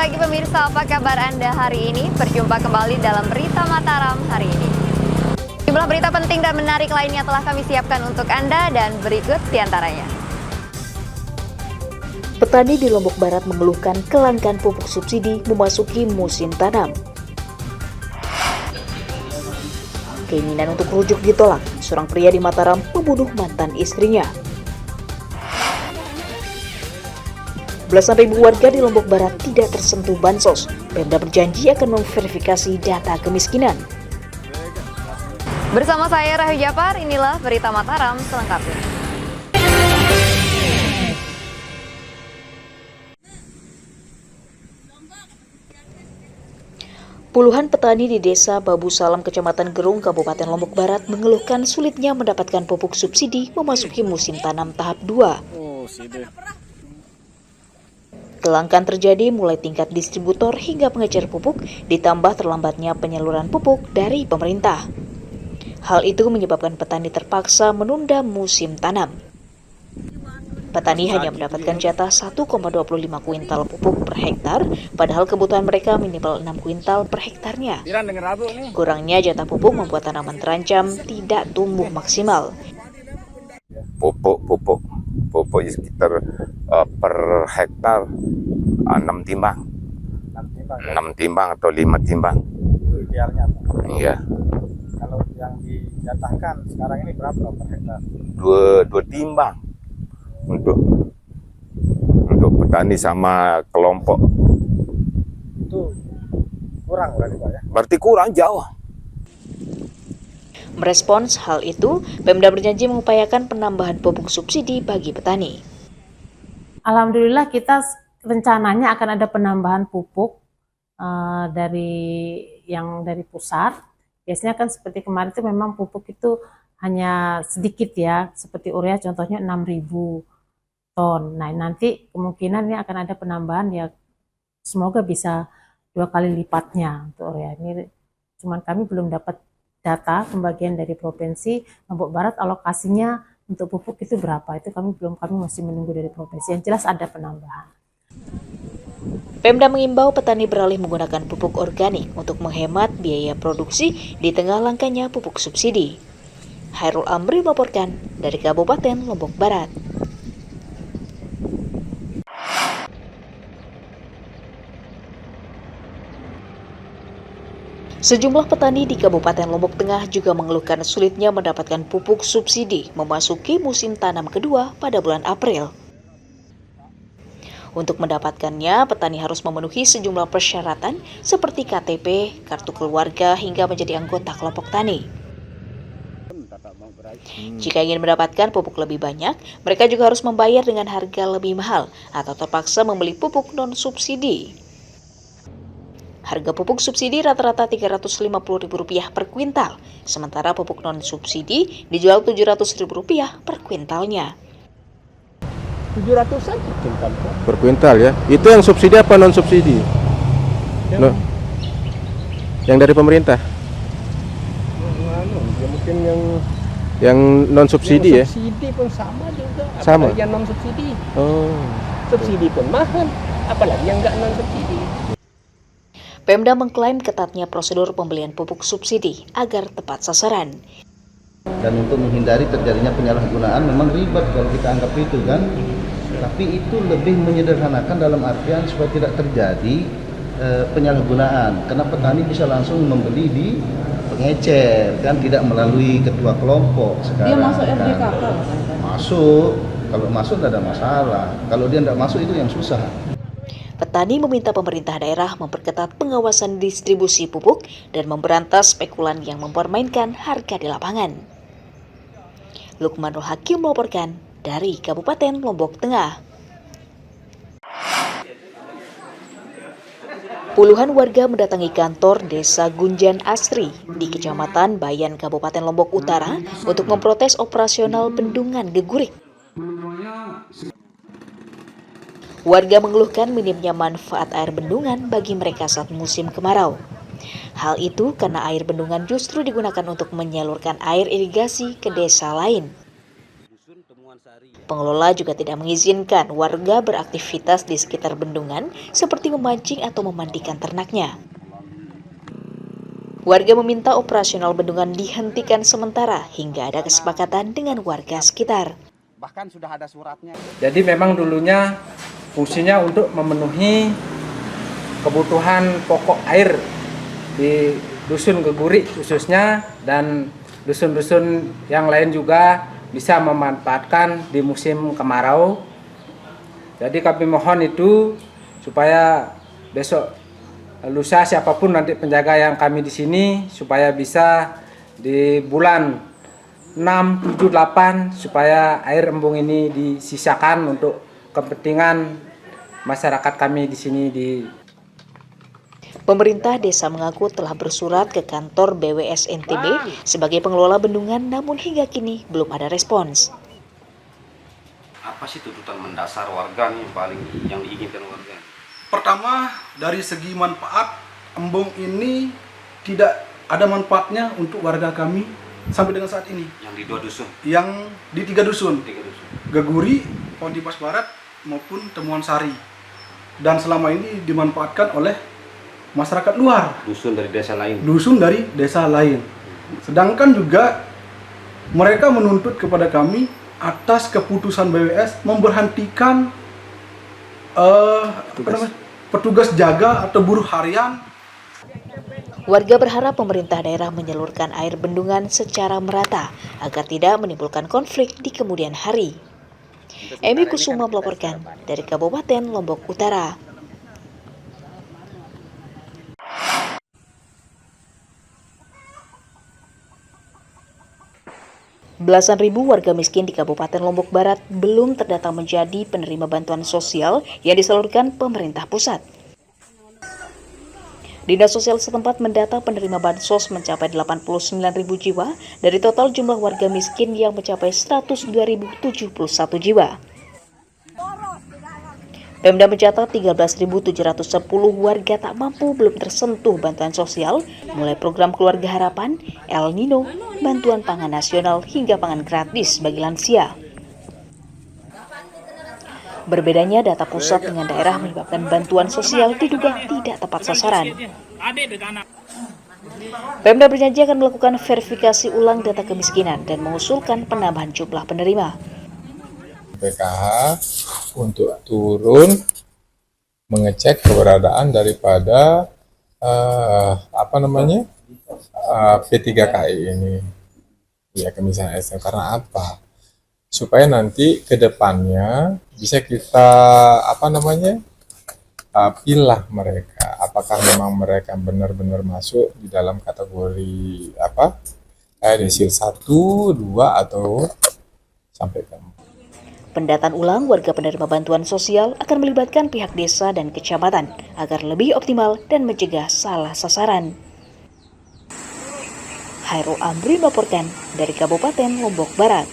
pagi pemirsa, apa kabar Anda hari ini? Berjumpa kembali dalam Berita Mataram hari ini. Jumlah berita penting dan menarik lainnya telah kami siapkan untuk Anda dan berikut diantaranya. Petani di Lombok Barat mengeluhkan kelangkaan pupuk subsidi memasuki musim tanam. Keinginan untuk rujuk ditolak, seorang pria di Mataram membunuh mantan istrinya. Belasan ribu warga di Lombok Barat tidak tersentuh bansos. Pemda berjanji akan memverifikasi data kemiskinan. Bersama saya Rahayu Japar, inilah Berita Mataram selengkapnya. Puluhan petani di Desa Babu Salam, Kecamatan Gerung, Kabupaten Lombok Barat mengeluhkan sulitnya mendapatkan pupuk subsidi memasuki musim tanam tahap 2. Kelangkaan terjadi mulai tingkat distributor hingga pengecer pupuk, ditambah terlambatnya penyaluran pupuk dari pemerintah. Hal itu menyebabkan petani terpaksa menunda musim tanam. Petani hanya mendapatkan jatah 1,25 kuintal pupuk per hektar, padahal kebutuhan mereka minimal 6 kuintal per hektarnya. Kurangnya jatah pupuk membuat tanaman terancam tidak tumbuh maksimal. Pupuk sekitar per hektar 6 timbang. 6 timbang atau 5 timbang. Itu idealnya. Iya. Kalau yang dijatahkan sekarang ini berapa per hektar? 2 timbang untuk petani sama kelompok. Itu kurang berarti Pak ya? Berarti kurang jauh. Merespons hal itu, Pemda berjanji mengupayakan penambahan pupuk subsidi bagi petani. Alhamdulillah kita rencananya akan ada penambahan pupuk dari pusat. Biasanya kan seperti kemarin itu memang pupuk itu hanya sedikit ya, seperti urea contohnya 6.000 ton. Nah nanti kemungkinan ini akan ada penambahan ya, semoga bisa 2 kali lipatnya untuk urea. Ini cuman kami belum dapat data pembagian dari provinsi Lombok Barat alokasinya untuk pupuk itu berapa, itu kami masih menunggu dari provinsi. Yang jelas ada penambahan. Pemda mengimbau petani beralih menggunakan pupuk organik untuk menghemat biaya produksi di tengah langkanya pupuk subsidi. Hairul Amri melaporkan dari Kabupaten Lombok Barat. Sejumlah petani di Kabupaten Lombok Tengah juga mengeluhkan sulitnya mendapatkan pupuk subsidi memasuki musim tanam kedua pada bulan April. Untuk mendapatkannya, petani harus memenuhi sejumlah persyaratan seperti KTP, kartu keluarga, hingga menjadi anggota kelompok tani. Jika ingin mendapatkan pupuk lebih banyak, mereka juga harus membayar dengan harga lebih mahal atau terpaksa membeli pupuk non-subsidi. Harga pupuk subsidi rata-rata Rp350.000 per kuintal, sementara pupuk non-subsidi dijual Rp700.000 per kuintalnya. 700-an per kuintal. Per kuintal ya? Itu yang subsidi apa non-subsidi? Yang dari pemerintah? Ya mungkin yang non-subsidi ya? Subsidi pun sama juga. Sama? Apalagi yang non-subsidi. Oh. Subsidi pun mahal, apalagi yang nggak non-subsidi. Pemda mengklaim ketatnya prosedur pembelian pupuk subsidi agar tepat sasaran. Dan untuk menghindari terjadinya penyalahgunaan memang ribet kalau kita anggap itu kan. Tapi itu lebih menyederhanakan dalam artian supaya tidak terjadi penyalahgunaan. Karena petani bisa langsung membeli di pengecer kan, tidak melalui ketua kelompok sekarang. Dia masuk RDKK? Kan? Masuk. Kalau masuk tidak ada masalah. Kalau dia tidak masuk itu yang susah. Petani meminta pemerintah daerah memperketat pengawasan distribusi pupuk dan memberantas spekulan yang mempermainkan harga di lapangan. Lukmanul Hakim melaporkan dari Kabupaten Lombok Tengah. Puluhan warga mendatangi kantor Desa Gunjan Asri di Kecamatan Bayan, Kabupaten Lombok Utara untuk memprotes operasional bendungan Gegurik. Warga mengeluhkan minimnya manfaat air bendungan bagi mereka saat musim kemarau. Hal itu karena air bendungan justru digunakan untuk menyalurkan air irigasi ke desa lain. Pengelola juga tidak mengizinkan warga beraktivitas di sekitar bendungan seperti memancing atau memandikan ternaknya. Warga meminta operasional bendungan dihentikan sementara hingga ada kesepakatan dengan warga sekitar. Bahkan sudah ada suratnya. Jadi memang dulunya fungsinya untuk memenuhi kebutuhan pokok air di Dusun Geguri khususnya, dan dusun-dusun yang lain juga bisa memanfaatkan di musim kemarau. Jadi kami mohon itu supaya besok lusa siapapun nanti penjaga yang kami di sini supaya bisa di bulan 6, 7, 8 supaya air embung ini disisakan untuk kepentingan masyarakat kami di sini di. Pemerintah desa mengaku telah bersurat ke kantor BWS NTB sebagai pengelola bendungan, namun hingga kini belum ada respons. Apa sih tuntutan mendasar warga nih paling yang diinginkan warga? Pertama, dari segi manfaat, embung ini tidak ada manfaatnya untuk warga kami sampai dengan saat ini. Yang di 2 dusun? Yang di 3 dusun. 3 dusun. Geguri, Pontipas Barat, maupun Temuan Sari. Dan selama ini dimanfaatkan oleh masyarakat luar. Dusun dari desa lain? Dusun dari desa lain. Sedangkan juga mereka menuntut kepada kami atas keputusan BWS memberhentikan petugas jaga atau buruh harian. Warga berharap pemerintah daerah menyalurkan air bendungan secara merata agar tidak menimbulkan konflik di kemudian hari. Emi Kusuma melaporkan dari Kabupaten Lombok Utara. Belasan ribu warga miskin di Kabupaten Lombok Barat belum terdata menjadi penerima bantuan sosial yang disalurkan pemerintah pusat. Dinas Sosial setempat mendata penerima bansos mencapai 89.000 jiwa dari total jumlah warga miskin yang mencapai 102.071 jiwa. Pemda mencatat 13.710 warga tak mampu belum tersentuh bantuan sosial, mulai program Keluarga Harapan, El Nino, bantuan pangan nasional hingga pangan gratis bagi lansia. Berbedanya data pusat dengan daerah menyebabkan bantuan sosial diduga tidak tepat sasaran. Pemda berjanji akan melakukan verifikasi ulang data kemiskinan dan mengusulkan penambahan jumlah penerima. PKH untuk turun mengecek keberadaan daripada P3KI ini, ya kemiskinan ekstrem. Karena apa? Supaya nanti ke depannya bisa kita pilah mereka, apakah memang mereka benar-benar masuk di dalam kategori desil 1, 2 atau sampai ke 4. Pendataan ulang warga penerima bantuan sosial akan melibatkan pihak desa dan kecamatan agar lebih optimal dan mencegah salah sasaran. Hairul Amri melaporkan dari Kabupaten Lombok Barat.